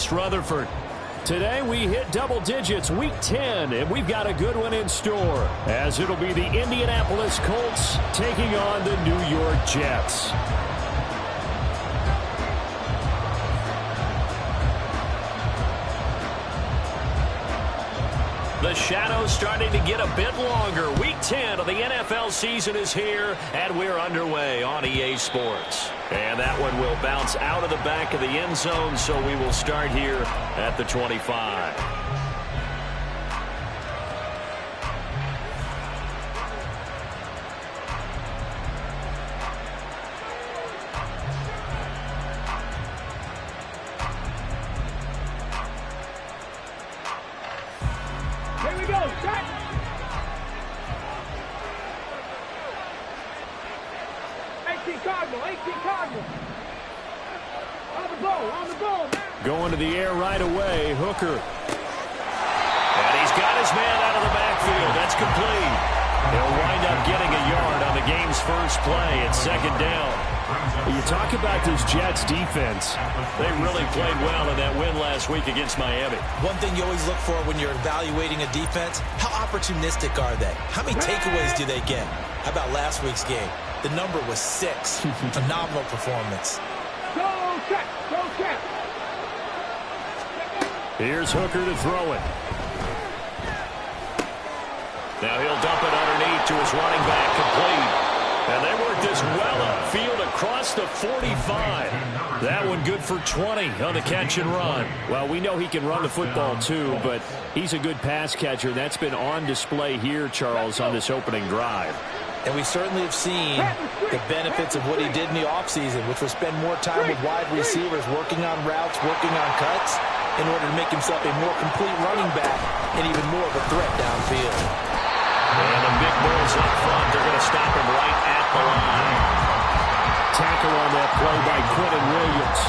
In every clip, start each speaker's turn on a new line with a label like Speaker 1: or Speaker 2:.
Speaker 1: West Rutherford. Today we hit double digits, week 10, and we've got a good one in store, as it'll be the Indianapolis Colts taking on the New York Jets. The shadow's starting to get a bit longer. Week 10 of the NFL season is here, and we're underway on EA Sports. And that one will bounce out of the back of the end zone, so we will start here at the 25. Going to the air right away, Hooker. And he's got his man out of the backfield. That's complete. He'll wind up getting a yard on the game's first play at second down. You talk about this Jets defense. They really played well in that win last week against Miami.
Speaker 2: One thing you always look for when you're evaluating a defense, how opportunistic are they? How many takeaways do they get? How about last week's game? The number was 6. Phenomenal performance.
Speaker 3: Go, check! Go, check!
Speaker 1: Here's Hooker to throw it. Now he'll dump it underneath to his running back, complete. And they work this well upfield across the 45. That one good for 20 on the catch and run. Well, we know he can run the football too, but he's a good pass catcher. That's been on display here, Charles, on this opening drive.
Speaker 2: And we certainly have seen the benefits of what he did in the offseason, which was spend more time with wide receivers, working on routes, working on cuts, in order to make himself a more complete running back and even more of a threat downfield.
Speaker 1: And the big bulls up front, they're going to stop him right at the line. Tackle on that play by Quentin Williams.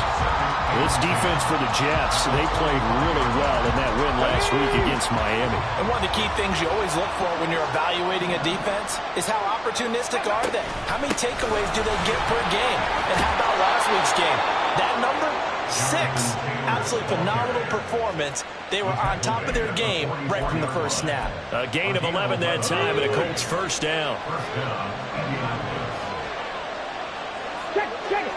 Speaker 1: This defense for the Jets, they played really well in that win last week against Miami.
Speaker 2: And one of the key things you always look for when you're evaluating a defense is how opportunistic are they? How many takeaways do they get per game? And how about last week's game? That number? 6. Absolutely phenomenal performance. They were on top of their game right from the first snap.
Speaker 1: A gain of 11 that time, and a Colts first down.
Speaker 3: Check it!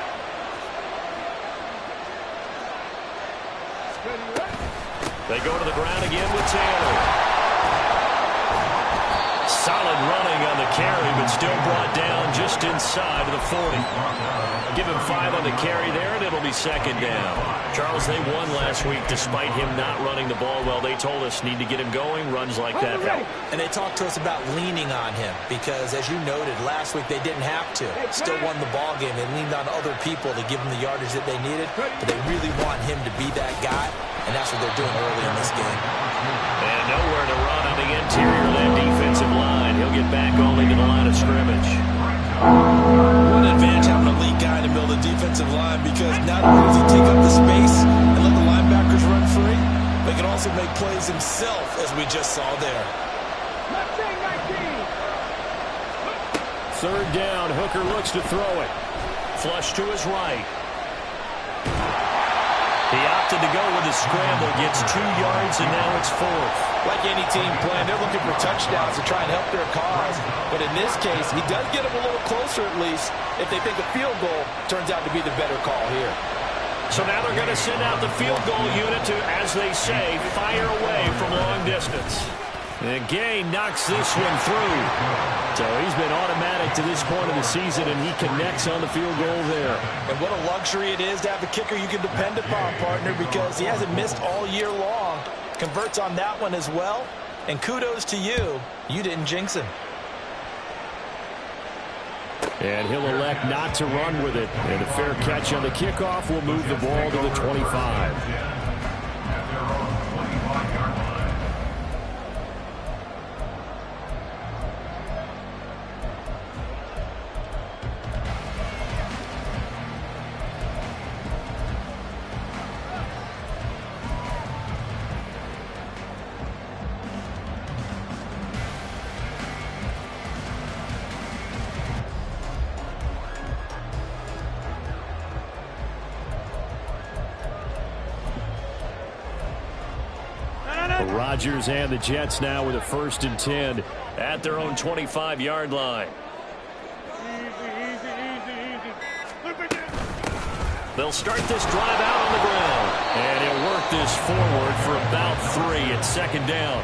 Speaker 1: They go to the ground again with Taylor. Solid running on the carry, but still brought down just inside of the 40. Give him 5 on the carry there, and it'll be second down. Charles, they won last week despite him not running the ball well. They told us need to get him going. Runs like that help.
Speaker 2: And they talked to us about leaning on him because, as you noted, last week they didn't have to. Still won the ball game. They leaned on other people to give them the yardage that they needed, but they really want him to be that guy, and that's what they're doing early in this game.
Speaker 1: And nowhere to run on the interior of that defensive line. He'll get back only to the line of scrimmage.
Speaker 2: What an advantage having an elite guy in the middle of the defensive line, because not only does he take up the space and let the linebackers run free, but he can also make plays himself, as we just saw there.
Speaker 1: Third down, Hooker looks to throw it. Flush to his right. He opted to go with a scramble, gets 2 yards, and now it's 4th.
Speaker 2: Like any team playing, they're looking for touchdowns to try and help their cause. But in this case, he does get them a little closer at least if they think a field goal turns out to be the better call here.
Speaker 1: So now they're going to send out the field goal unit to, as they say, fire away from long distance. And Gay knocks this one through. So he's been automatic to this point of the season, and he connects on the field goal there.
Speaker 2: And what a luxury it is to have a kicker you can depend upon, partner, because he hasn't missed all year long. Converts on that one as well. And kudos to you. You didn't jinx him.
Speaker 1: And he'll elect not to run with it. And a fair catch on the kickoff will move the ball to the 25. Rodgers and the Jets now with a 1st and 10 at their own 25-yard line. They'll start this drive out on the ground. And he'll work this forward for about 3 at 2nd down.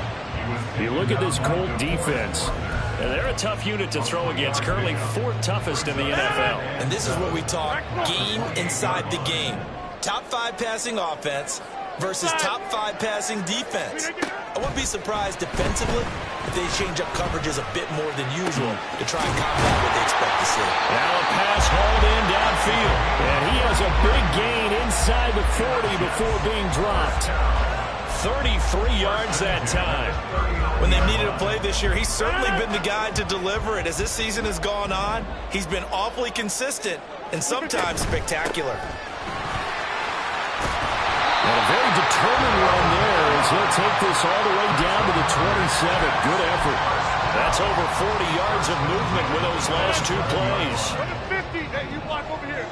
Speaker 1: You look at this Colt defense, and they're a tough unit to throw against, currently 4th toughest in the NFL.
Speaker 2: And this is what we talk game inside the game. Top 5 passing offense versus top 5 passing defense. I wouldn't be surprised defensively if they change up coverages a bit more than usual to try and combat what they expect to see.
Speaker 1: Now a pass hauled in downfield. And he has a big gain inside the 40 before being dropped. 33 yards that time.
Speaker 2: When they've needed a play this year, he's certainly been the guy to deliver it. As this season has gone on, he's been awfully consistent and sometimes spectacular.
Speaker 1: And a very determined run there as he'll take this all the way down to the 27. Good effort. That's over 40 yards of movement with those last 2 plays.
Speaker 3: 50. Hey, you block over here.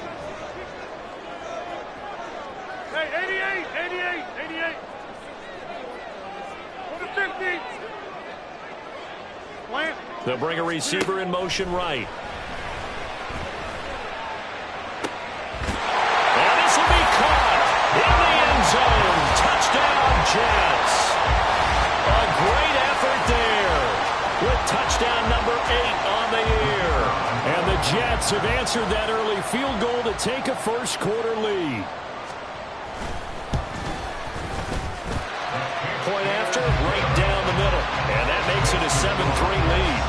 Speaker 3: Hey, 88. 50. Plant.
Speaker 1: They'll bring a receiver in motion right. And this will be caught in the end zone. Touchdown, Jets. A great effort there with touchdown number 8 on the year. And the Jets have answered that early field goal to take a first quarter lead. Point after, right down the middle. And that makes it a 7-3 lead.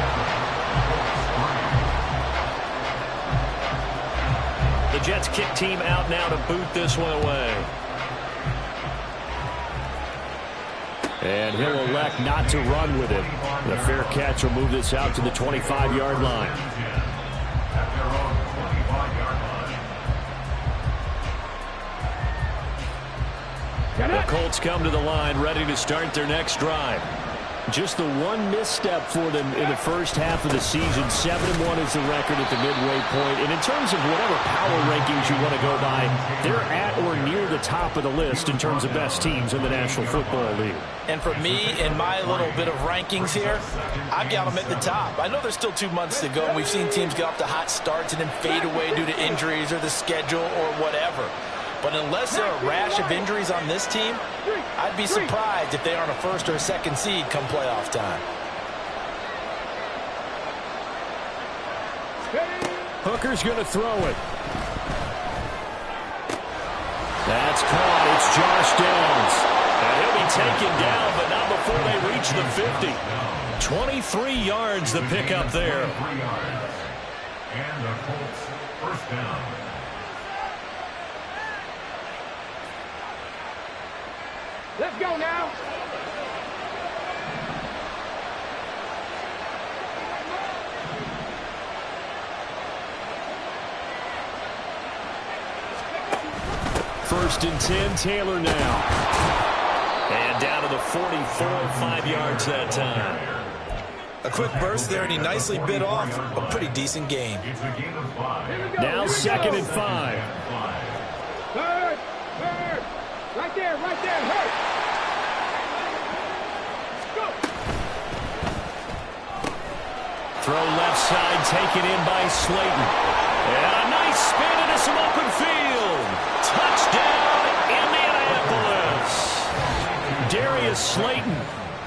Speaker 1: The Jets kick team out now to boot this one away. And he'll elect not to run with it. The fair catch will move this out to the 25-yard line. The Colts come to the line ready to start their next drive. Just the one misstep for them in the first half of the season. 7-1 is the record at the midway point. And in terms of whatever power rankings you want to go by, they're at or near the top of the list in terms of best teams in the National Football League.
Speaker 2: And for me, in my little bit of rankings here, I've got them at the top. I know there's still 2 months to go, and we've seen teams get off to hot starts and then fade away due to injuries or the schedule or whatever. But unless there are a rash of injuries on this team, I'd be surprised if they aren't a 1st or a 2nd seed come playoff time.
Speaker 1: Hooker's going to throw it. That's caught. It's Josh Downs. And he'll be taken down, but not before they reach the 50. 23 yards the pickup there.
Speaker 4: And the Colts first down.
Speaker 3: Let's go now.
Speaker 1: First and 10, Taylor now. And down to the 44, 5 yards that time.
Speaker 2: A quick burst there, and he nicely bit off a pretty decent gain.
Speaker 1: Now 2nd and 5.
Speaker 3: Third. Right there, hurt. Go.
Speaker 1: Throw left side, taken in by Slayton. And a nice spin into some open field. Touchdown, Indianapolis. Darius Slayton,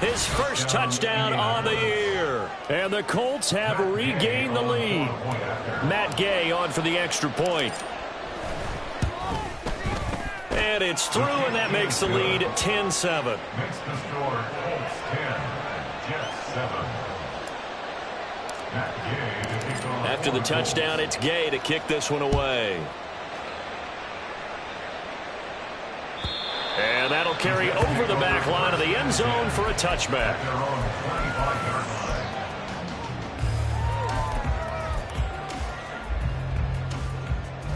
Speaker 1: his first touchdown on the year. And the Colts have regained the lead. Matt Gay on for the extra point. And it's through, and that makes the lead 10-7.
Speaker 4: Makes the score Colts 10, Jets 7.
Speaker 1: After the touchdown, it's Gay to kick this one away. And that'll carry over the back line of the end zone for a touchback.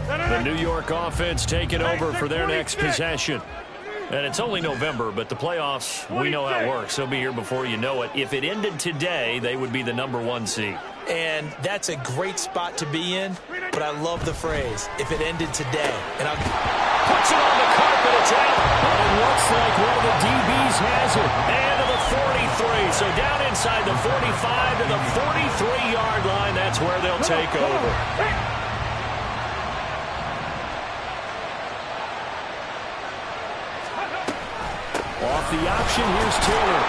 Speaker 1: The New York offense taking over for their next possession. And it's only November, but the playoffs, we know how it works. They'll be here before you know it. If it ended today, they would be the number 1 seed.
Speaker 2: And that's a great spot to be in, but I love the phrase, if it ended today. And
Speaker 1: puts it on the carpet, it's out. But it looks like one of the DBs has it. And So down inside the 45 to the 43-yard line. That's where they'll take over. Off the option, here's Taylor.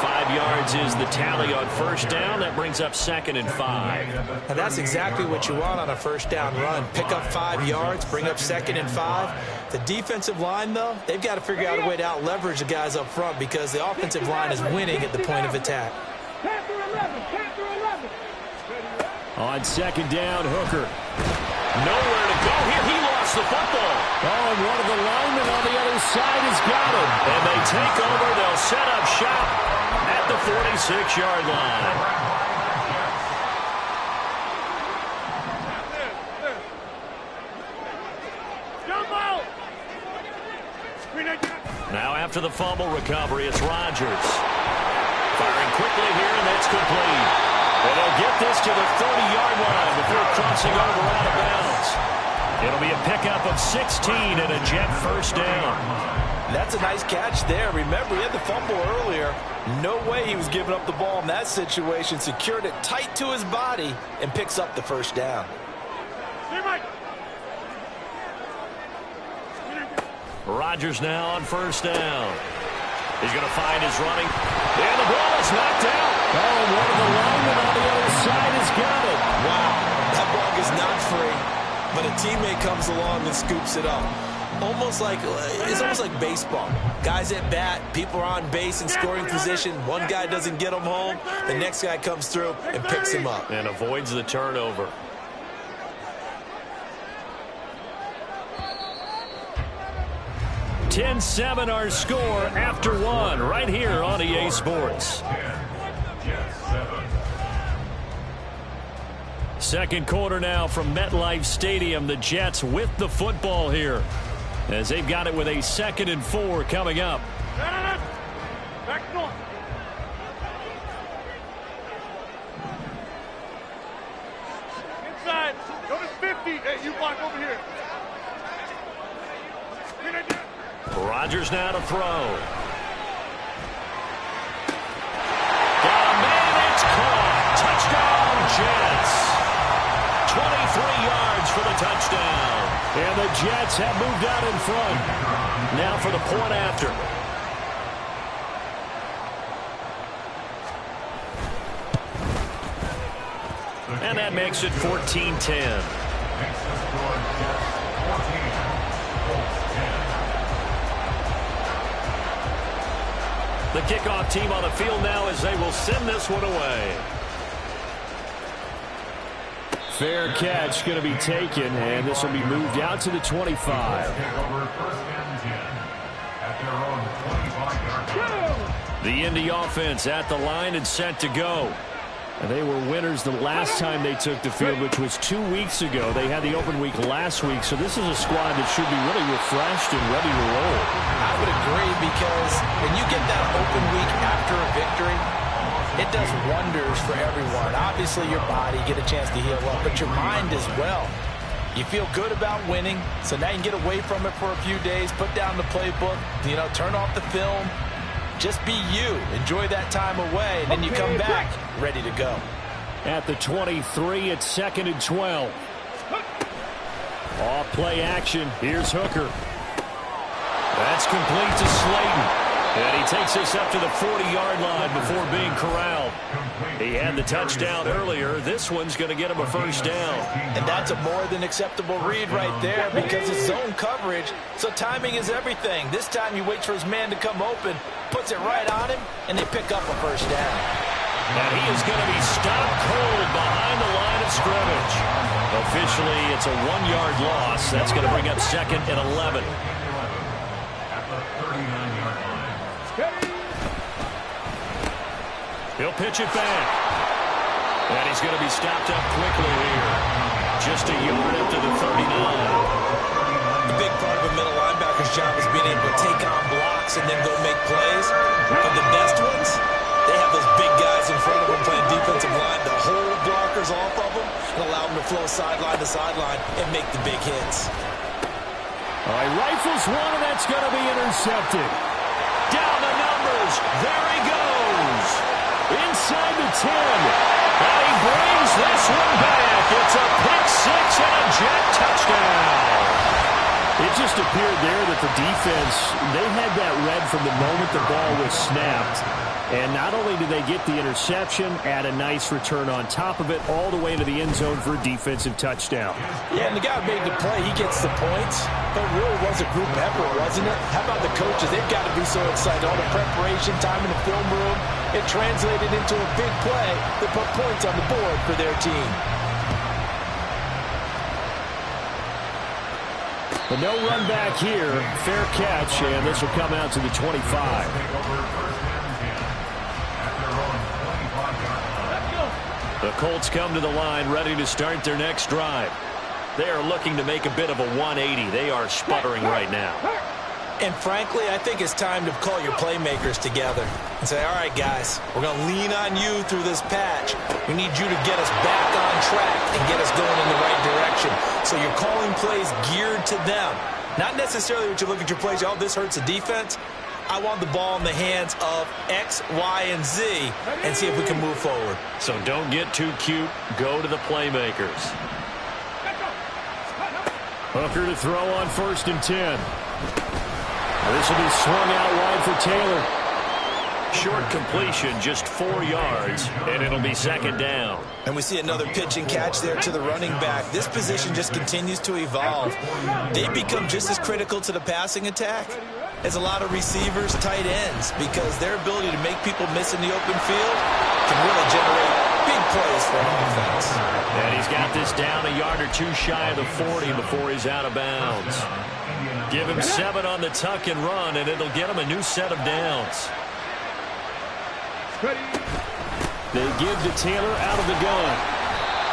Speaker 1: 5 yards is the tally on first down. That brings up 2nd and 5.
Speaker 2: And that's exactly what you want on a first down run. Pick up 5 yards, bring up 2nd and 5. The defensive line, though, they've got to figure out a way to out-leverage the guys up front because the offensive line is winning at the point of attack.
Speaker 1: On 2nd down, Hooker. Nowhere to go here. He lost the football. Oh, and one of the linemen on the other side has got him. And they take over. They'll set up shop at the 46-yard line. Now after the fumble recovery, it's Rodgers. Firing quickly here, and that's complete. And they'll get this to the 30-yard line before crossing over out of bounds. It'll be a pickup of 16 and a Jet first down.
Speaker 2: That's a nice catch there. Remember, he had the fumble earlier. No way he was giving up the ball in that situation. Secured it tight to his body and picks up the first down.
Speaker 1: Rodgers now on first down. He's going to find his running. And the ball is knocked out. Oh, and one of the linemen on the other side has got it.
Speaker 2: Wow, that ball is not free, but a teammate comes along and scoops it up. It's almost like baseball. Guys at bat, people are on base in scoring position. One guy doesn't get him home. The next guy comes through and picks him up.
Speaker 1: And avoids the turnover. (10-7) our score after one right here on EA Sports. Second quarter now from MetLife Stadium. The Jets with the football here as they've got it with a 2nd and 4 coming up.
Speaker 3: Back north. Inside. Go to 50. Hey, you block over here.
Speaker 1: Rodgers now to throw. Got a man, it's caught. Touchdown, Jets. 23 yards for the touchdown. And the Jets have moved out in front. Now for the point after. And that makes it 14-10. The kickoff team on the field now as they will send this one away. Fair catch going to be taken, and this will be moved out to the 25. The Indy offense at the line and set to go. And they were winners the last time they took the field, which was 2 weeks ago. They had the open week last week, so this is a squad that should be really refreshed and ready to roll.
Speaker 2: I would agree, because when you get that open week after a victory, it does wonders for everyone. Obviously, your body, get a chance to heal up, but your mind as well. You feel good about winning, so now you can get away from it for a few days, put down the playbook, turn off the film. Just be you. Enjoy that time away, and then you come back ready to go.
Speaker 1: At the 23, it's 2nd and 12. Off play action. Here's Hooker. That's complete to Slayton. And he takes this up to the 40-yard line before being corralled. He had the touchdown earlier. This one's going to get him a first down.
Speaker 2: And that's a more than acceptable read right there, because it's zone coverage, so timing is everything. This time he waits for his man to come open, puts it right on him, and they pick up a first down.
Speaker 1: And he is going to be stopped cold behind the line of scrimmage. Officially, it's a 1-yard loss. That's going to bring up 2nd and 11. He'll pitch it back. And he's going to be stopped up quickly here. Just a yard up to the 39.
Speaker 2: The big part of a middle linebacker's job is being able to take on blocks and then go make plays. But the best ones, they have those big guys in front of them playing defensive line to hold blockers off of them and allow them to flow sideline to sideline and make the big hits.
Speaker 1: All right, rifles one, and that's going to be intercepted. Down the numbers. There he goes. Inside the 10. And he brings this one back. It's a pick six and a Jet touchdown. It just appeared there that the defense, they had that read from the moment the ball was snapped. And not only did they get the interception, add a nice return on top of it, all the way to the end zone for a defensive touchdown.
Speaker 2: Yeah, and the guy who made the play, he gets the points. But it really was a group effort, wasn't it? How about the coaches? They've got to be so excited. All the preparation time in the film room, it translated into a big play that put points on the board for their team.
Speaker 1: But no run back here. Fair catch, and this will come out to the 25. The Colts come to the line, ready to start their next drive. They are looking to make a bit of a 180. They are sputtering right now.
Speaker 2: And frankly, I think it's time to call your playmakers together and say, all right, guys, we're going to lean on you through this patch. We need you to get us back on track and get us going in the right direction. So you're calling plays geared to them. Not necessarily what you look at your plays, oh, this hurts the defense. I want the ball in the hands of X, Y, and Z and see if we can move forward.
Speaker 1: So don't get too cute. Go to the playmakers. Hooker to throw on 1st and 10. This will be swung out wide for Taylor. Short completion, just 4 yards, and it'll be 2nd down.
Speaker 2: And we see another pitch and catch there to the running back. This position just continues to evolve. They become just as critical to the passing attack as a lot of receivers, tight ends, because their ability to make people miss in the open field can really generate big plays for an offense.
Speaker 1: And he's got this down a yard or two shy of the 40 before he's out of bounds. Give him 7 on the tuck and run, and it'll get him a new set of downs. They give to Taylor out of the gun.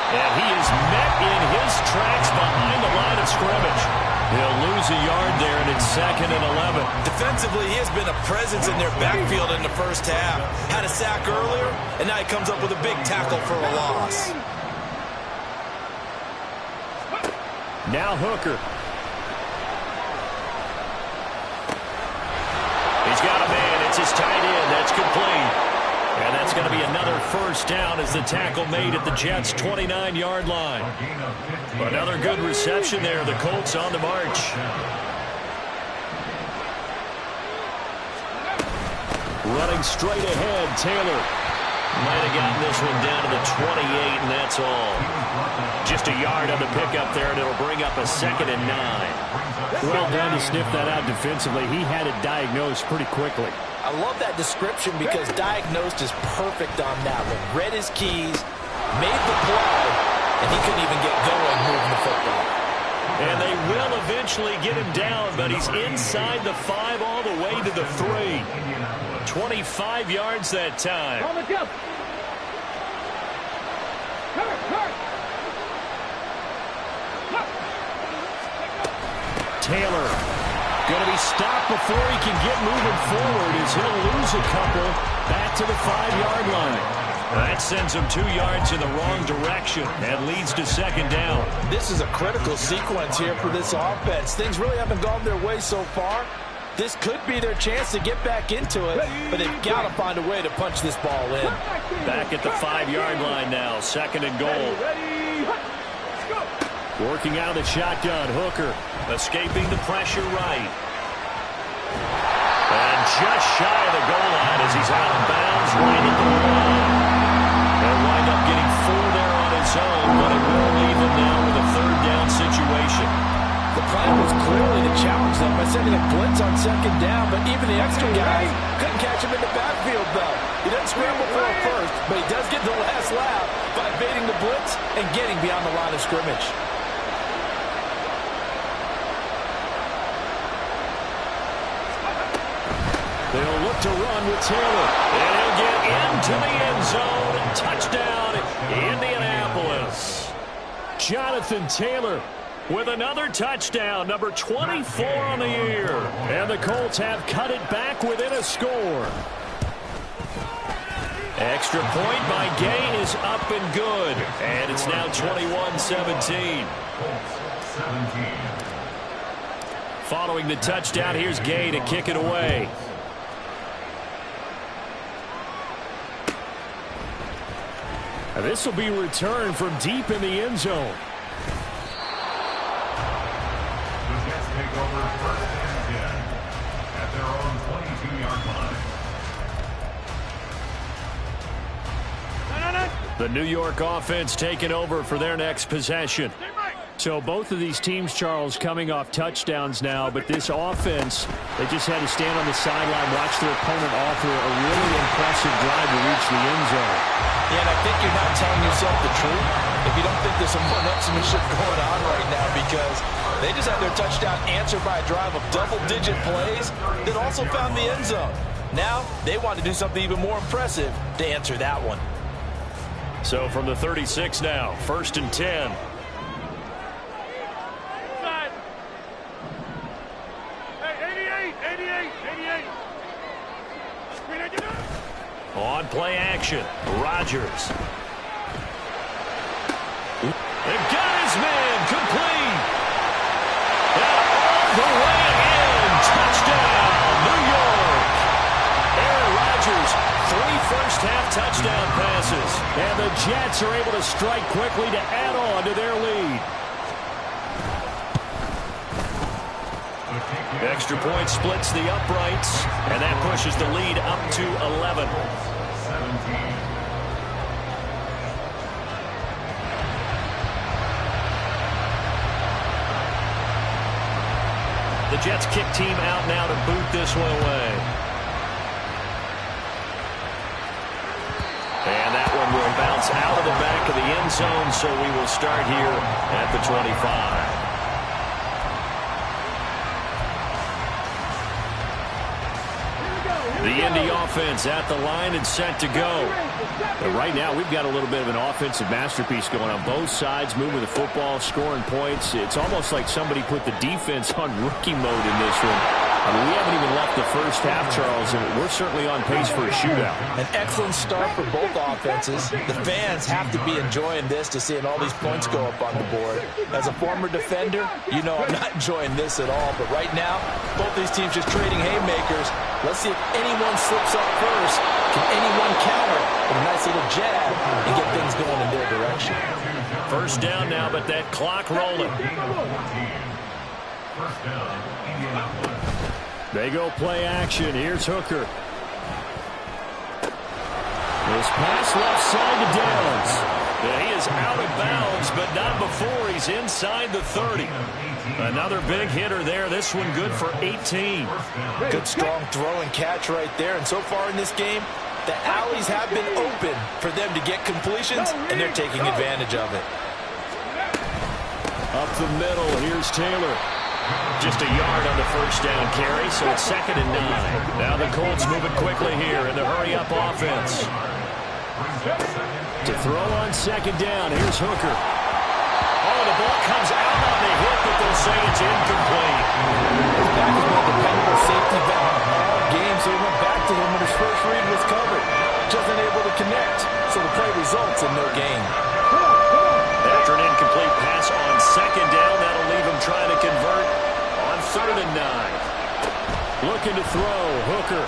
Speaker 1: And he is met in his tracks behind the line of scrimmage. He'll lose a yard there, and it's 2nd and 11.
Speaker 2: Defensively, he has been a presence in their backfield in the first half. Had a sack earlier, and now he comes up with a big tackle for a loss.
Speaker 1: Now Hooker. He's got a man. It's his tight end. That's complete. And that's going to be another 1st down as the tackle made at the Jets' 29-yard line. Another good reception there. The Colts on the march. Running straight ahead, Taylor. Might have gotten this one down to the 28, and that's all. Just a yard on the pickup there, and it'll bring up a 2nd and 9. Well done to sniff that out defensively. He had it diagnosed pretty quickly.
Speaker 2: I love that description because diagnosed is perfect on that one. Read his keys, made the play, and he couldn't even get going moving the football.
Speaker 1: And they will eventually get him down, but he's inside the 5 all the way to the 3. 25 yards that time. Taylor going to be stopped before he can get moving forward as he'll lose a couple back to the 5-yard line. That sends him 2 yards in the wrong direction and leads to 2nd down.
Speaker 2: This is a critical sequence here for this offense. Things really haven't gone their way so far. This could be their chance to get back into it, but they've got to find a way to punch this ball in.
Speaker 1: Back at the 5-yard line now, 2nd and goal. Working out of the shotgun, Hooker escaping the pressure right. And just shy of the goal line as he's out of bounds right at the line. They'll wind up getting 4 there on his own, but it will leave him now with a 3rd down situation.
Speaker 2: The plan was clearly to challenge them by sending a blitz on 2nd down, but even the extra guys couldn't catch him in the backfield, though. He doesn't scramble for a first, but he does get the last lap by evading the blitz and getting beyond the line of scrimmage.
Speaker 1: They'll look to run with Taylor. And he'll get into the end zone. Touchdown, Indianapolis. Jonathan Taylor with another touchdown, number 24 on the year. And the Colts have cut it back within a score. Extra point by Gay is up and good. And it's now 21-17. Following the touchdown, here's Gay to kick it away. And this will be returned from deep in the end zone.
Speaker 4: The Jets take over 1st and 10 at their own 22-yard line.
Speaker 1: The New York offense taking over for their next possession. So both of these teams, Charles, coming off touchdowns now, but this offense, they just had to stand on the sideline, watch their opponent offer a really impressive drive to reach the end zone.
Speaker 2: Yeah, and I think you're not telling yourself the truth if you don't think there's some one-upsmanship going on right now, because they just had their touchdown answered by a drive of double-digit plays that also found the end zone. Now they want to do something even more impressive to answer that one.
Speaker 1: So from the 36 now, 1st and 10. On play action, Rodgers. They've got his man, complete. And all the way in, touchdown, New York. Aaron Rodgers, 3 first-half touchdown passes. And the Jets are able to strike quickly to add on to their lead. Extra point splits the uprights, and that pushes the lead up to 11.
Speaker 4: 17.
Speaker 1: The Jets kick team out now to boot this one away. And that one will bounce out of the back of the end zone, so we will start here at the 25. The Indy offense at the line and set to go. But right now, we've got a little bit of an offensive masterpiece going on both sides, moving the football, scoring points. It's almost like somebody put the defense on rookie mode in this one. I mean, we haven't even left the first half, Charles, and we're certainly on pace for a shootout.
Speaker 2: An excellent start for both offenses. The fans have to be enjoying this to seeing all these points go up on the board. As a former defender, you know I'm not enjoying this at all. But right now, both these teams just trading haymakers. Let's see if anyone slips up first. Can anyone counter with a nice little jab and get things going in their direction?
Speaker 1: First down now, but that clock rolling.
Speaker 4: First down, Indianapolis.
Speaker 1: They go play action. Here's Hooker. This pass left side to Downs. Yeah, he is out of bounds, but not before he's inside the 30. Another big hitter there. This one good for 18.
Speaker 2: Good strong throw and catch right there. And so far in this game, the alleys have been open for them to get completions, and they're taking advantage of it.
Speaker 1: Up the middle, here's Taylor. Just a yard on the first down carry, so it's 2nd and 9. Now the Colts moving quickly here in the hurry-up offense. To throw on 2nd down, here's Hooker. Oh, the ball comes out on the hit, but they'll say it's incomplete.
Speaker 2: His back has been a dependable safety valve all game, so he went back to him when his first read was covered. Just unable to connect, so the play results in no gain.
Speaker 1: After an incomplete pass on 2nd down, that'll leave him trying to convert on 3rd and 9. Looking to throw, Hooker.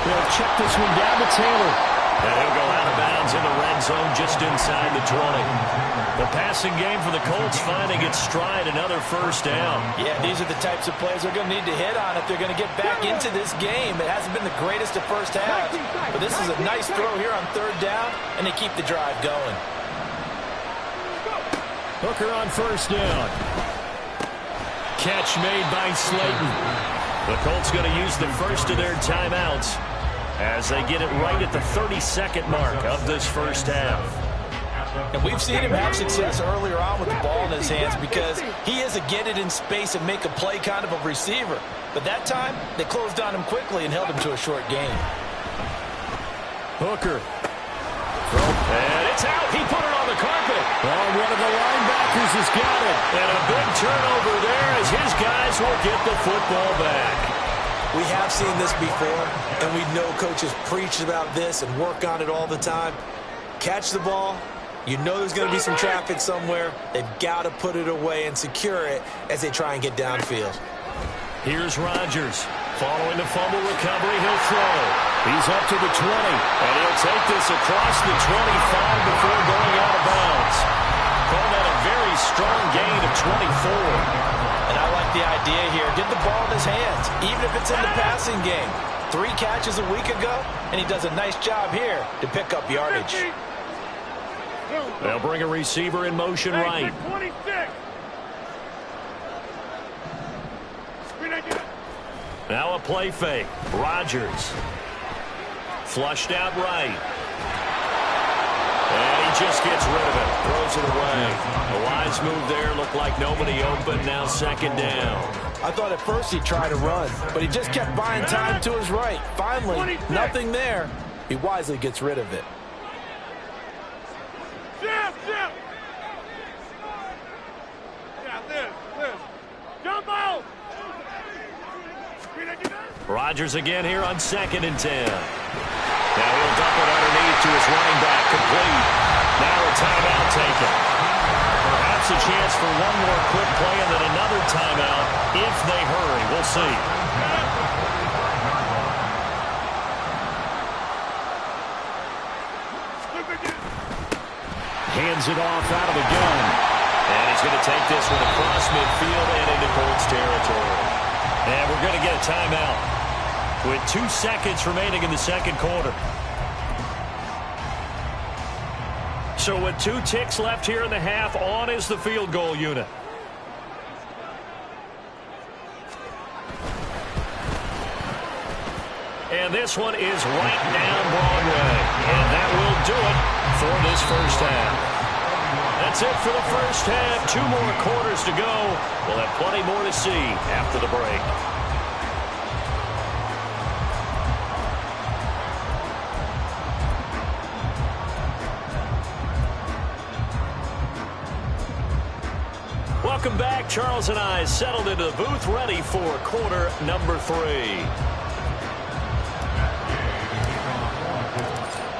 Speaker 1: They'll check this one down to Taylor. And he'll go out of bounds in the red zone just inside the 20. The passing game for the Colts finding its stride, another first down.
Speaker 2: Yeah, these are the types of plays they're going to need to hit on if they're going to get back into this game. It hasn't been the greatest of first halves, but this is a nice throw here on 3rd down, and they keep the drive going.
Speaker 1: Hooker on 1st down. Catch made by Slayton. The Colts going to use the first of their timeouts as they get it right at the 32nd mark of this first half.
Speaker 2: And we've seen him have success earlier on with the ball in his hands because he is a get it in space and make a play kind of a receiver. But that time, they closed on him quickly and held him to a short gain.
Speaker 1: Hooker. And it's out. He put it on the carpet. Oh, one of the linebackers has got it. And a big turnover there as his guys will get the football back.
Speaker 2: We have seen this before, and we know coaches preach about this and work on it all the time. Catch the ball. You know there's going to be some traffic somewhere. They've got to put it away and secure it as they try and get downfield.
Speaker 1: Here's Rodgers. Following the fumble recovery, he'll throw. He's up to the 20, and he'll take this across the 25 before going out of bounds. Call that a very strong gain of 24.
Speaker 2: And I like the idea here. Get the ball in his hands, even if it's in the passing game. 3 catches a week ago, and he does a nice job here to pick up yardage.
Speaker 1: They'll bring a receiver in motion right.
Speaker 3: 26.
Speaker 1: Now a play fake. Rodgers. Flushed out right. And he just gets rid of it. Throws it away. A wise move there. Looked like nobody open. Now second down.
Speaker 2: I thought at first he'd try to run, but he just kept buying time to his right. Finally, nothing there. He wisely gets rid of it.
Speaker 3: Yeah, Liz. Jump out.
Speaker 1: Rodgers again here on 2nd and 10. Now he'll dump it underneath to his running back. Complete. Now a timeout taken. Perhaps a chance for one more quick play and then another timeout if they hurry. We'll see. Hands it off out of the gun. And he's going to take this one across midfield and into Colts territory. And we're going to get a timeout with 2 seconds remaining in the second quarter. So with 2 ticks left here in the half, on is the field goal unit. And this one is right down Broadway. And that will do it for this first half. That's it for the first half. 2 more quarters to go. We'll have plenty more to see after the break. Welcome back. Charles and I settled into the booth, ready for quarter number 3.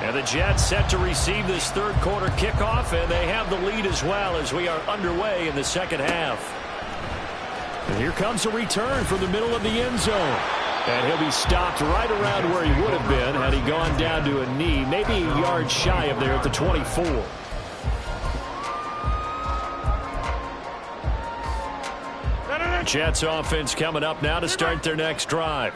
Speaker 1: And the Jets set to receive this third quarter kickoff, and they have the lead as well as we are underway in the second half. And here comes a return from the middle of the end zone. And he'll be stopped right around where he would have been had he gone down to a knee, maybe a yard shy of there at the 24. Jets offense coming up now to start their next drive.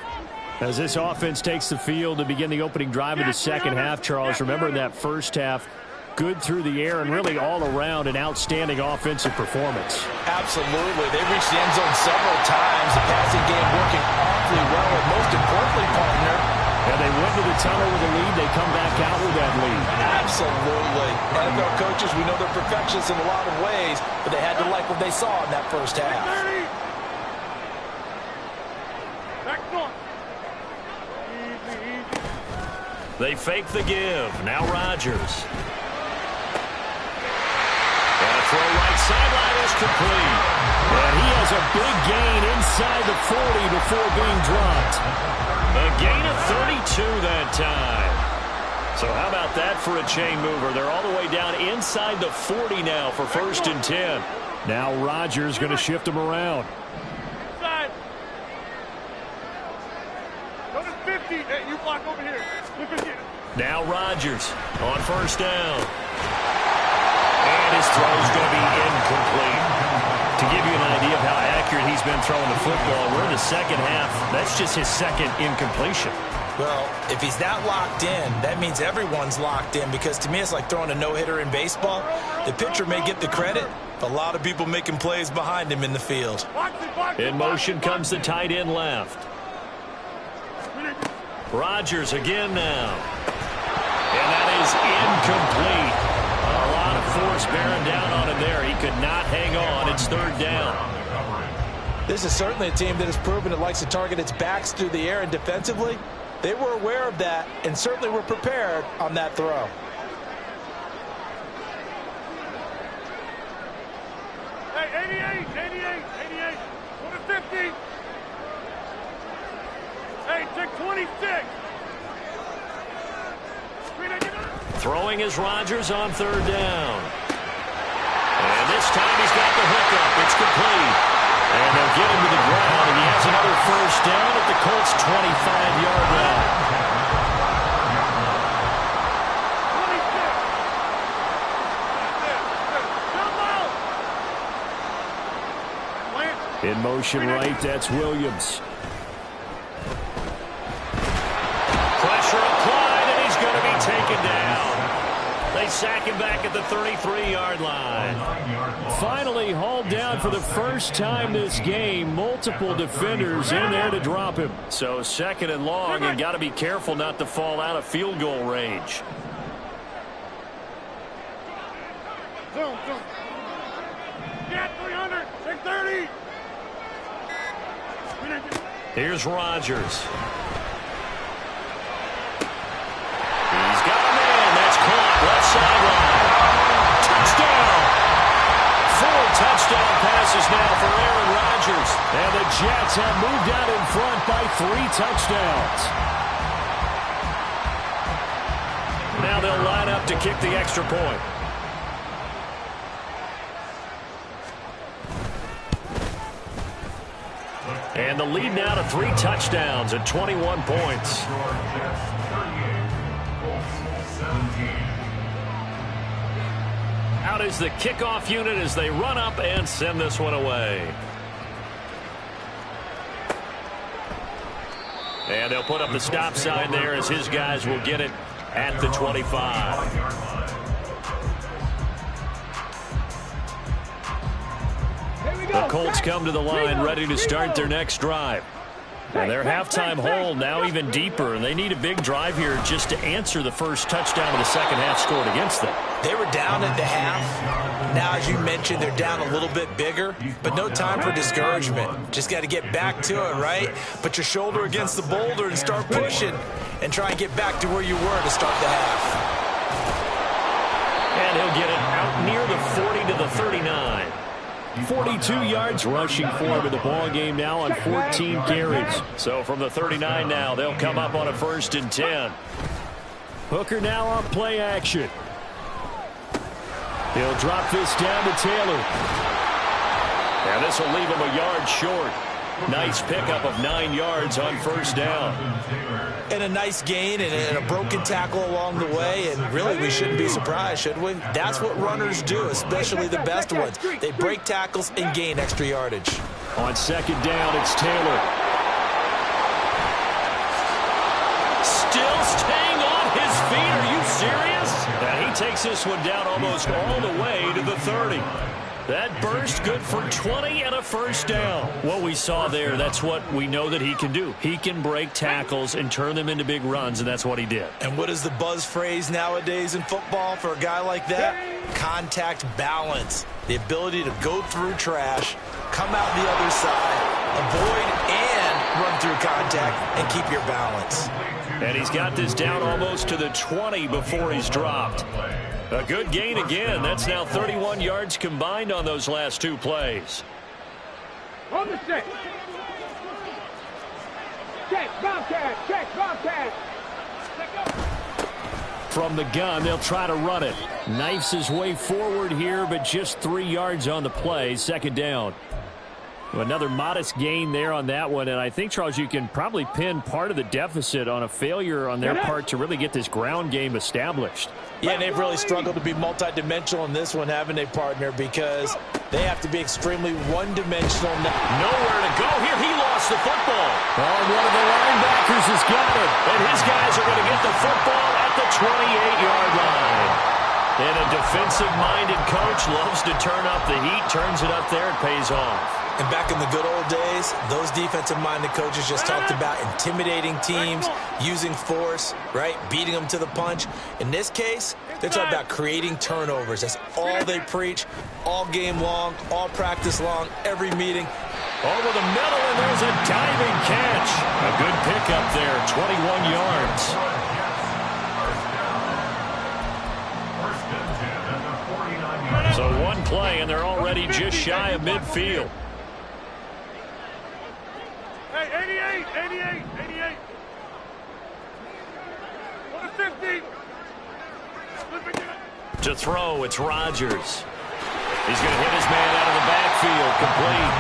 Speaker 1: As this offense takes the field to begin the opening drive of the second half, Charles, remember that first half, good through the air and really all around an outstanding offensive performance.
Speaker 2: Absolutely. They reached the end zone several times. The passing game working awfully well, and most importantly, partner,
Speaker 1: and they went to the tunnel with a lead. They come back out with that lead.
Speaker 2: Absolutely. NFL coaches, we know they're perfectionists in a lot of ways, but they had to like what they saw in that first half.
Speaker 1: They fake the give. Now Rodgers. And a throw right sideline is complete. And he has a big gain inside the 40 before being dropped. A gain of 32 that time. So how about that for a chain mover? They're all the way down inside the 40 now for 1st and 10. Now Rodgers going to shift them around.
Speaker 3: Go to 50. Hey, you block over here.
Speaker 1: Now Rodgers on 1st down. And his throw is going to be incomplete. To give you an idea of how accurate he's been throwing the football, we're in the second half. That's just his second incompletion.
Speaker 2: Well, if he's that locked in, that means everyone's locked in, because to me it's like throwing a no-hitter in baseball. The pitcher may get the credit, but a lot of people making plays behind him in the field.
Speaker 1: In motion comes the tight end left. Rodgers again now. And that is incomplete. A lot of force bearing down on him there. He could not hang on. It's 3rd down.
Speaker 2: This is certainly a team that has proven it likes to target its backs through the air, and defensively, they were aware of that and certainly were prepared on that throw.
Speaker 3: Hey, 88. Go to 50. Hey, check 26.
Speaker 1: Throwing is Rodgers on 3rd down. And this time he's got the hookup. It's complete. And they'll get him to the ground, and he has another first down at the Colts' 25-yard line.
Speaker 3: 26.
Speaker 1: In motion right, that's Williams. Pressure applied, and he's going to be taken down. They sack him back at the 33-yard line. Finally hauled down for the first time this game. Multiple defenders in there to drop him. So 2nd and long, and got to be careful not to fall out of field goal range.
Speaker 3: Zoom. Get 300. 630.
Speaker 1: Here's Rodgers. He's got a man. That's caught. Left sideline. Touchdown. 4 touchdown passes now for Aaron Rodgers. And the Jets have moved out in front by 3 touchdowns. Now they'll line up to kick the extra point. And the lead now to 3 touchdowns at 21 points. Out is the kickoff unit as they run up and send this one away. And they'll put up the stop sign there as his guys will get it at the 25. The Colts come to the line ready to start their next drive. And their halftime hole now even deeper, and they need a big drive here just to answer the first touchdown of the second half scored against them.
Speaker 2: They were down at the half. Now, as you mentioned, they're down a little bit bigger, but no time for discouragement. Just got to get back to it, right? Put your shoulder against the boulder and start pushing and try and get back to where you were to start the half.
Speaker 1: And he'll get it out near the 40 to the 39. 42 yards rushing for him in the ball game now on 14 carries. So from the 39 now, they'll come up on a 1st and 10. Hooker now on play action. He'll drop this down to Taylor. And this will leave him a yard short. Nice pickup of 9 yards on 1st down.
Speaker 2: And a nice gain and a broken tackle along the way. And really, we shouldn't be surprised, should we? That's what runners do, especially the best ones. They break tackles and gain extra yardage.
Speaker 1: On 2nd down, it's Taylor. Still staying on his feet. Are you serious? And he takes this one down almost all the way to the 30. That burst good for 20 and a 1st down. What we saw there, that's what we know that he can do. He can break tackles and turn them into big runs, and that's what he did.
Speaker 2: And what is the buzz phrase nowadays in football for a guy like that? Contact balance. The ability to go through trash, come out the other side, avoid and run through contact, and keep your balance.
Speaker 1: And he's got this down almost to the 20 before he's dropped. A good gain again. That's now 31 yards combined on those last 2 plays.
Speaker 3: On the 6. Check, Bobcat. Check, Bobcat.
Speaker 1: From the gun, they'll try to run it. Knifes his way forward here, but just 3 yards on the play. 2nd down. Another modest gain there on that one, and I think, Charles, you can probably pin part of the deficit on a failure on their part to really get this ground game established.
Speaker 2: Yeah, and they've really struggled to be multidimensional in this one, haven't they, partner, because they have to be extremely one-dimensional.
Speaker 1: Nowhere to go here. He lost the football. Oh, one of the linebackers has got it, and his guys are going to get the football at the 28-yard line. And a defensive-minded coach loves to turn up the heat, turns it up there, and pays off.
Speaker 2: And back in the good old days, those defensive-minded coaches just talked about intimidating teams, using force, right, beating them to the punch. In this case, they're talking about creating turnovers. That's all they preach all game long, all practice long, every meeting.
Speaker 1: Over the middle, and there's a diving catch. A good pickup there, 21 yards. So one play, and they're already just shy of midfield.
Speaker 3: Hey, 88. On the 50.
Speaker 1: To throw, it's Rodgers. He's going to hit his man out of the backfield, complete.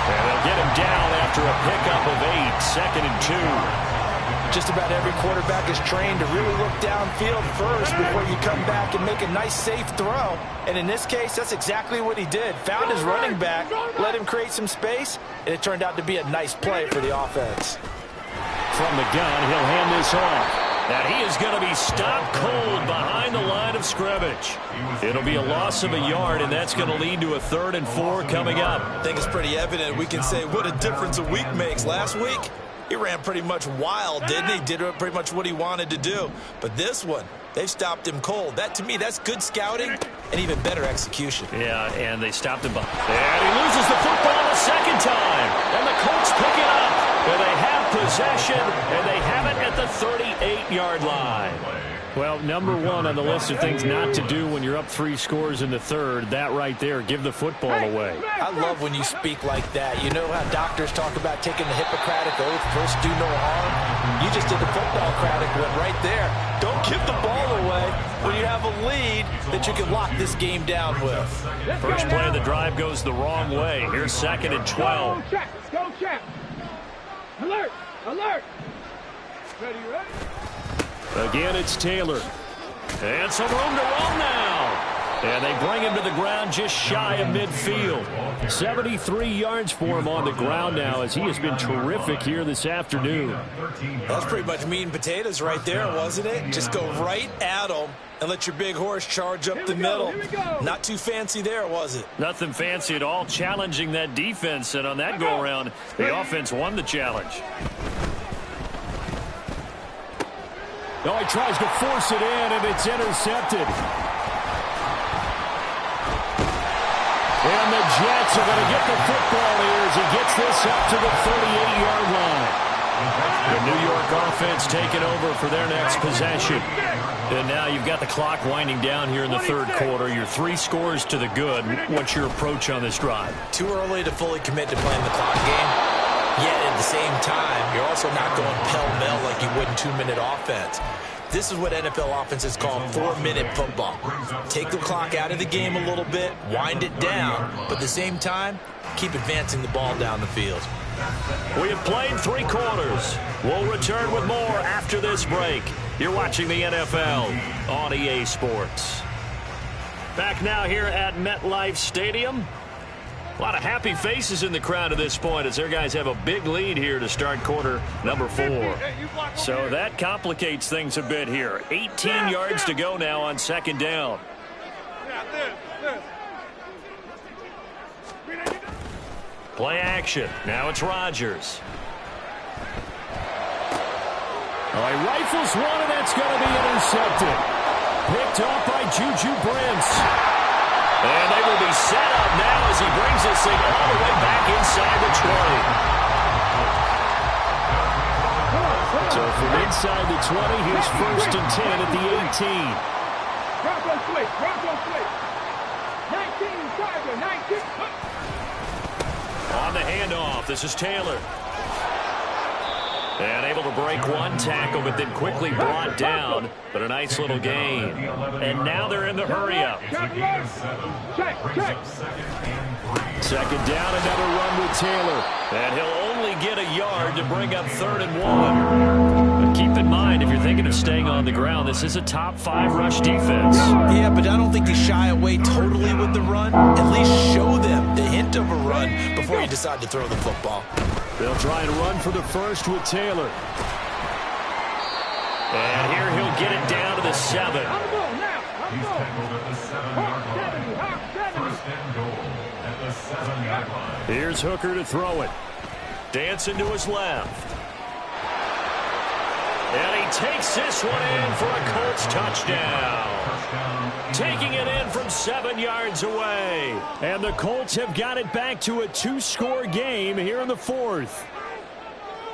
Speaker 1: And they'll get him down after a pickup of 8, 2nd and 2.
Speaker 2: Just about every quarterback is trained to really look downfield first before you come back and make a nice, safe throw. And in this case, that's exactly what he did. Found his running back, let him create some space, and it turned out to be a nice play for the offense.
Speaker 1: From the gun, he'll hand this off. And he is going to be stopped cold behind the line of scrimmage. It'll be a loss of a yard, and that's going to lead to a 3rd and 4 coming up.
Speaker 2: I think it's pretty evident we can say what a difference a week makes. Last week, he ran pretty much wild, didn't he? Did pretty much what he wanted to do. But this one, they've stopped him cold. That, to me, that's good scouting and even better execution.
Speaker 1: Yeah, and they stopped him. And he loses the football a second time. And the Colts pick it up. And they have possession, and they have it at the 38-yard line. Well, number 1 on the list of things not to do when you're up 3 scores in the 3rd, that right there, give the football away.
Speaker 2: I love when you speak like that. You know how doctors talk about taking the Hippocratic oath, first do no harm? You just did the football-cratic one right there. Don't give the ball away when you have a lead that you can lock this game down with.
Speaker 1: First play of the drive goes the wrong way. Here's 2nd and 12.
Speaker 3: Go check. Alert! Alert! Ready, ready?
Speaker 1: Again, it's Taylor. And some room to run now. And they bring him to the ground just shy of midfield. 73 yards for him on the ground now as he has been terrific here this afternoon.
Speaker 2: That's pretty much meat and potatoes right there, wasn't it? Just go right at him and let your big horse charge up the middle. Not too fancy there, was it?
Speaker 1: Nothing fancy at all, challenging that defense. And on that go-around, the offense won the challenge. Oh, he tries to force it in, and it's intercepted. And the Jets are going to get the football here as he gets this up to the 38-yard line. The New York offense taking over for their next possession. And now you've got the clock winding down here in the 3rd quarter. You're 3 scores to the good. What's your approach on this drive?
Speaker 2: Too early to fully commit to playing the clock game. Yet at the same time, you're also not going pell-mell like you would in 2-minute offense. This is what NFL offenses call 4-minute football. Take the clock out of the game a little bit, wind it down, but at the same time, keep advancing the ball down the field.
Speaker 1: We have played 3 quarters. We'll return with more after this break. You're watching the NFL on EA Sports. Back now here at MetLife Stadium. A lot of happy faces in the crowd at this point as their guys have a big lead here to start quarter number 4. So that complicates things a bit here. 18 yards to go now on 2nd down. Play action. Now it's Rodgers. He rifles one, and that's going to be intercepted. Picked off by Juju Brents. And they will be set up now as he brings this thing all the way back inside the 20. So from inside the 20, here's 1st and 10 at the 18.
Speaker 3: Bronco switch, Bronco switch. 19, Tiger, 19.
Speaker 1: On the handoff, this is Taylor. And able to break one tackle, but then quickly brought down. But a nice little gain. And now they're in the hurry-up.
Speaker 3: Check.
Speaker 1: 2nd down, another run with Taylor. And he'll only get a yard to bring up 3rd and 1. But keep in mind, if you're thinking of staying on the ground, this is a top 5 rush defense.
Speaker 2: Yeah, but I don't think you shy away totally with the run. At least show them the hint of a run before you decide to throw the football.
Speaker 1: They'll try and run for the first with Taylor. And here he'll get it down to the 7.
Speaker 3: I'm going now.
Speaker 4: He's tackled at the 7-yard line. 1st and goal at the 7-yard line.
Speaker 1: Here's Hooker to throw it. Dancing to his left. And he takes this one in for a Colts touchdown. Taking it in from 7 yards away. And the Colts have got it back to a 2-score game here in the 4th.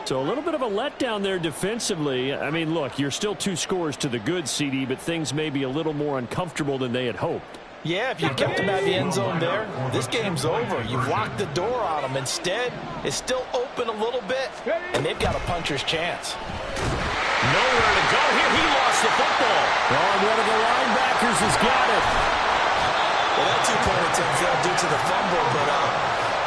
Speaker 1: So a little bit of a letdown there defensively. I mean, look, you're still 2 scores to the good, CD, but things may be a little more uncomfortable than they had hoped.
Speaker 2: Yeah, if you kept them at the end zone there, this game's over. You've locked the door on them. Instead, it's still open a little bit, and they've got a puncher's chance.
Speaker 1: Nowhere to go here. He lost the football. Oh, one of the linebackers has got it.
Speaker 2: Well, that 2-point attempt failed due to the fumble, but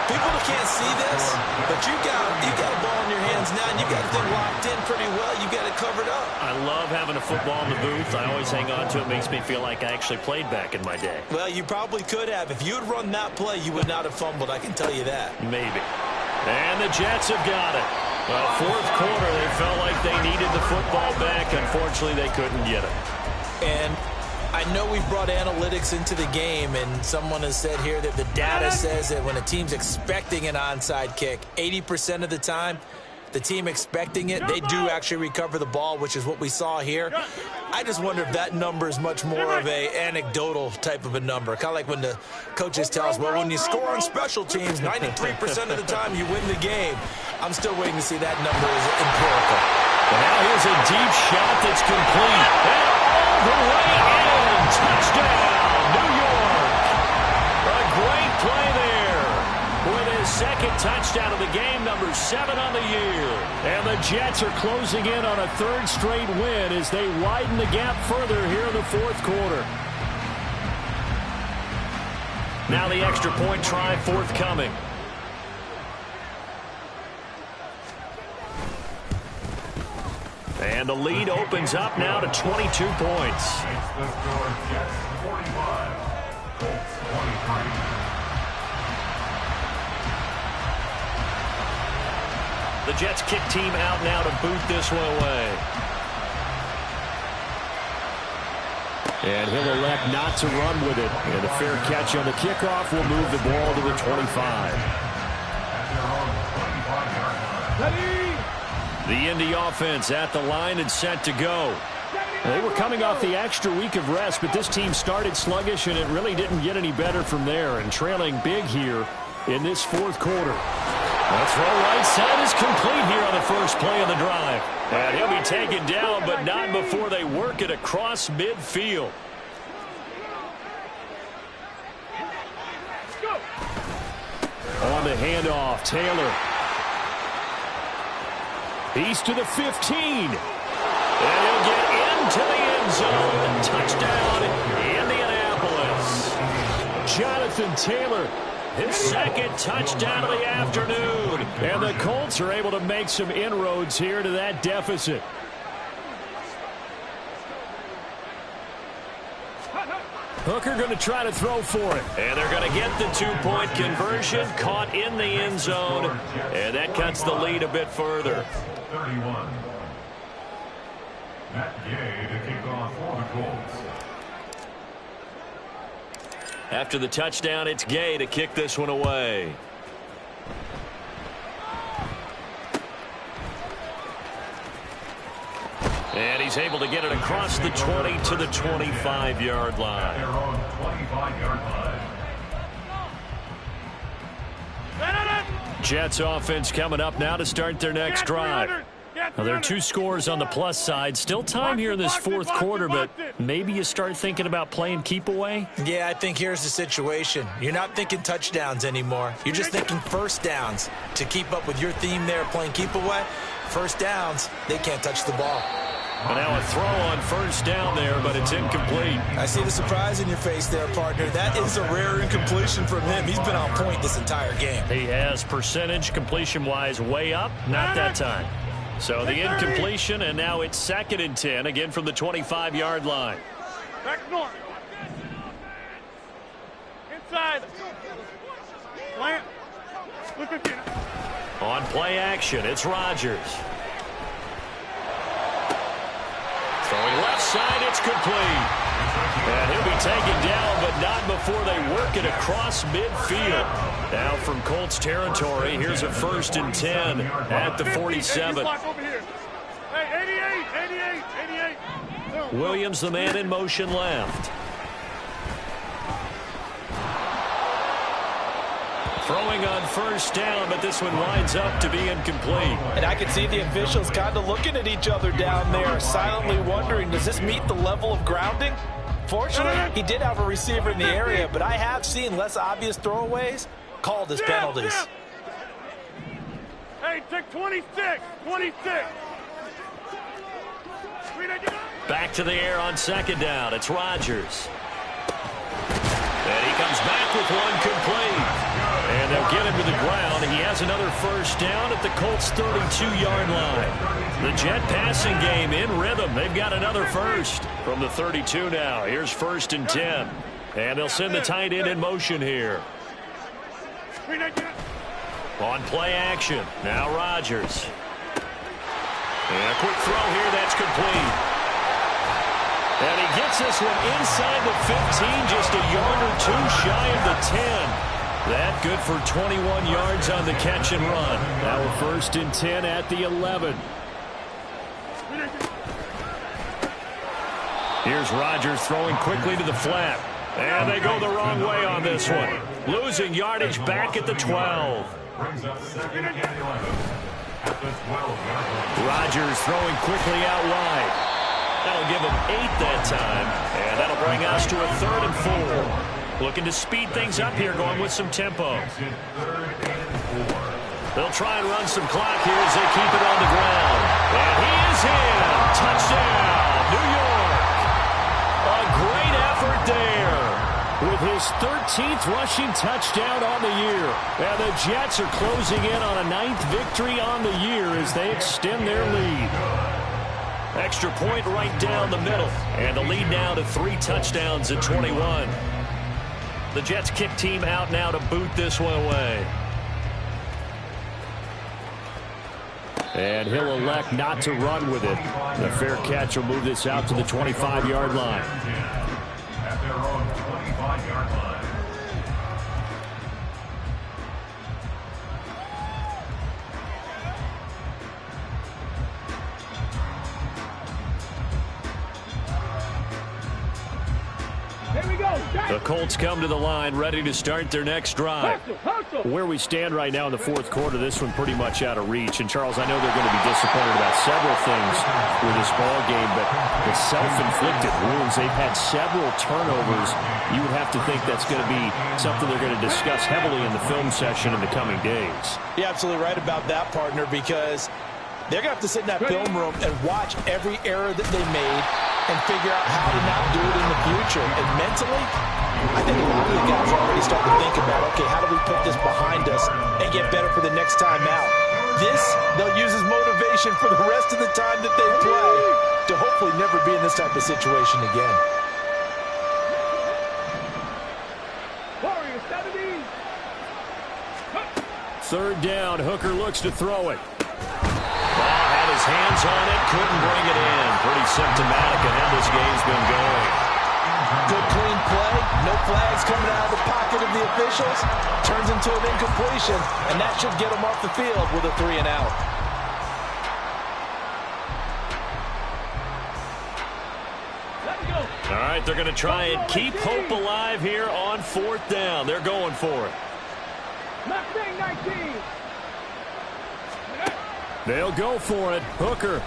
Speaker 2: People that can't see this, but you got a ball in your hands now, and you've got the thing locked in pretty well. You got it covered up.
Speaker 1: I love having a football in the booth. I always hang on to it. Makes me feel like I actually played back in my day.
Speaker 2: Well, you probably could have. If you had run that play, you would not have fumbled. I can tell you that.
Speaker 1: Maybe. And the Jets have got it. Well, fourth quarter, they felt like they needed the football back. Unfortunately, they couldn't get it.
Speaker 2: And I know we've brought analytics into the game, and someone has said here that the data says that when a team's expecting an onside kick, 80% of the time, the team expecting it, they do actually recover the ball, which is what we saw here. I just wonder if that number is much more of a anecdotal type of a number. Kind of like when the coaches tell us, well, when you score on special teams, 93% of the time you win the game. I'm still waiting to see that number is empirical.
Speaker 1: And now here's a deep shot that's complete. And all the way in. Touchdown, New York. A great play there. With his second touchdown of the game, number 7 on the year. And the Jets are closing in on a third straight win as they widen the gap further here in the fourth quarter. Now the extra point try forthcoming. And the lead opens up now to 22 points.
Speaker 4: The score, Jets 45, Colts 23.
Speaker 1: The Jets kick team out now to boot this one away. And he'll elect not to run with it. And a fair catch on the kickoff will move the ball to the 25. The Indy offense at the line and set to go. They were coming off the extra week of rest, but this team started sluggish, and it really didn't get any better from there. And trailing big here in this fourth quarter. That throw right side is complete here on the first play of the drive. And he'll be taken down, but not before they work it across midfield. On the handoff, Taylor. He's to the 15. And he'll get into the end zone. Touchdown, Indianapolis. Jonathan Taylor, his second touchdown of the afternoon. And the Colts are able to make some inroads here to that deficit. Hooker going to try to throw for it. And they're going to get the two-point conversion. Caught in the end zone. And that cuts the lead a bit further.
Speaker 4: 31. Matt Gay to kick off for the Colts.
Speaker 1: After the touchdown, it's Gay to kick this one away. And he's able to get it across the 20 to the 25-yard line.
Speaker 4: Their own 25-yard line.
Speaker 1: Jets offense coming up now to start their next drive. Now, there are 2 scores on the plus side. Still time here in this fourth quarter, but maybe you start thinking about playing keep away?
Speaker 2: Yeah, I think here's the situation. You're not thinking touchdowns anymore. You're just thinking first downs. To keep up with your theme there, playing keep away, first downs, they can't touch the ball.
Speaker 1: And now a throw on first down there, but it's incomplete.
Speaker 2: I see the surprise in your face there, partner. That is a rare incompletion from him. He's been on point this entire game.
Speaker 1: He has percentage completion-wise way up, not that time. So the incompletion, and now it's 2nd and 10, again from the 25-yard line.
Speaker 3: Back north. Inside. Plant. Look again.
Speaker 1: On play action, it's Rodgers. Throwing left side, it's complete. And he'll be taken down, but not before they work it across midfield. Now from Colts territory, here's a 1st and 10 at the 47.
Speaker 3: Hey, 88.
Speaker 1: Williams, the man in motion left. Throwing on first down, but this one winds up to be incomplete.
Speaker 2: And I can see the officials kind of looking at each other down there, silently wondering, does this meet the level of grounding? Fortunately, he did have a receiver in the area, but I have seen less obvious throwaways called as penalties.
Speaker 3: Hey, take 26.
Speaker 1: Back to the air on 2nd down. It's Rodgers. And he comes back with one complete. And And they'll get him to the ground. He has another first down at the Colts' 32-yard line. The Jet passing game in rhythm. They've got another first from the 32 now. Here's 1st and 10. And they'll send the tight end in motion here. On play action. Now Rodgers. And a quick throw here. That's complete. And he gets this one inside the 15, just a yard or two shy of the 10. That good for 21 yards on the catch and run. Now we're 1st and 10 at the 11. Here's Rodgers throwing quickly to the flat. And they go the wrong way on this one. Losing yardage back at the 12. Rodgers throwing quickly out wide. That'll give him 8 that time. And that'll bring us to a 3rd and 4. Looking to speed things up here, going with some tempo. They'll try and run some clock here as they keep it on the ground. And he is in. Touchdown, New York. A great effort there with his 13th rushing touchdown on the year. And the Jets are closing in on a 9th victory on the year as they extend their lead. Extra point right down the middle. And the lead now to 3 touchdowns at 21. The Jets kick team out now to boot this one away. And he'll elect not to run with it. The fair catch will move this out to the 25-yard line.
Speaker 4: At their own 25-yard line.
Speaker 1: The Colts come to the line ready to start their next drive. Where we stand right now in the 4th quarter, this one pretty much out of reach. And, Charles, I know they're going to be disappointed about several things with this ball game, but the self-inflicted wounds, they've had several turnovers. You would have to think that's going to be something they're going to discuss heavily in the film session in the coming days.
Speaker 2: You're absolutely right about that, partner, because they're going to have to sit in that film room and watch every error that they made and figure out how to not do it in the future. And mentally, I think a lot of the guys are already starting to think about, okay, how do we put this behind us and get better for the next time out? This, they'll use as motivation for the rest of the time that they play to hopefully never be in this type of situation again.
Speaker 1: Third down, Hooker looks to throw it. Had his hands on it, couldn't bring it in. Pretty symptomatic of how this game's been going.
Speaker 2: Good clean play, no flags coming out of the pocket of the officials. Turns into an incompletion, and that should get him off the field with a 3 and out.
Speaker 1: All right, they're going to try and keep hope alive here on 4th down. They're going for it. They'll go for it. Hooker